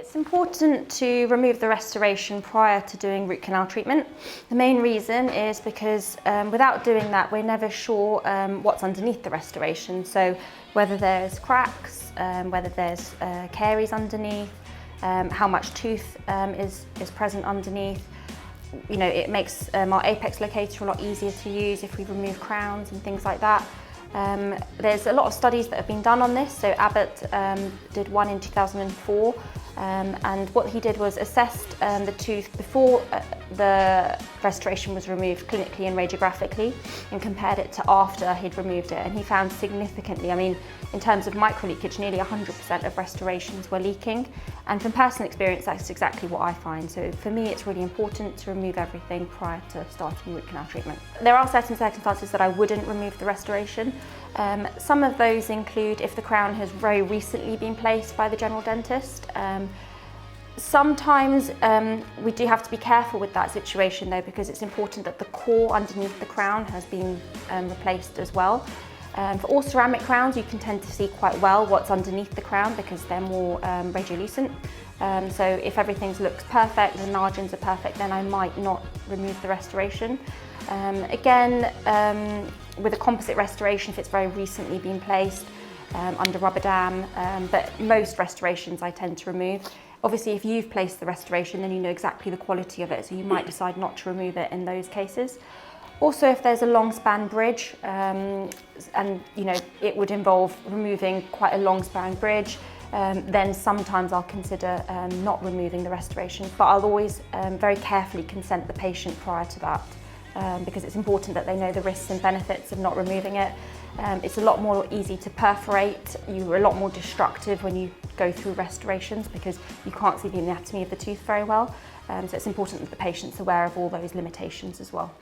It's important to remove the restoration prior to doing root canal treatment. The main reason is because without doing that, we're never sure what's underneath the restoration. So whether there's cracks, whether there's caries underneath, how much tooth is present underneath. You know, it makes our apex locator a lot easier to use if we remove crowns and things like that. There's a lot of studies that have been done on this. So Abbott did one in 2004, and what he did was assessed the tooth before the restoration was removed clinically and radiographically, and compared it to after he'd removed it, and he found significantly, I mean, in terms of micro leakage, nearly 100% of restorations were leaking, and from personal experience that's exactly what I find. So for me it's really important to remove everything prior to starting root canal treatment. There are certain circumstances that I wouldn't remove the restoration. Some of those include if the crown has very recently been placed by the general dentist. Sometimes we do have to be careful with that situation though, because it's important that the core underneath the crown has been replaced as well. For all ceramic crowns, you can tend to see quite well what's underneath the crown because they're more radiolucent. So if everything looks perfect, the margins are perfect, then I might not remove the restoration. Again, with a composite restoration, if it's very recently been placed under rubber dam, but most restorations I tend to remove. Obviously, if you've placed the restoration, then you know exactly the quality of it, so you might decide not to remove it in those cases. Also, if there's a long span bridge, and you know it would involve removing quite a long span bridge, then sometimes I'll consider not removing the restoration, but I'll always very carefully consent the patient prior to that. Because it's important that they know the risks and benefits of not removing it. It's a lot more easy to perforate, you're a lot more destructive when you go through restorations because you can't see the anatomy of the tooth very well. So it's important that the patient's aware of all those limitations as well.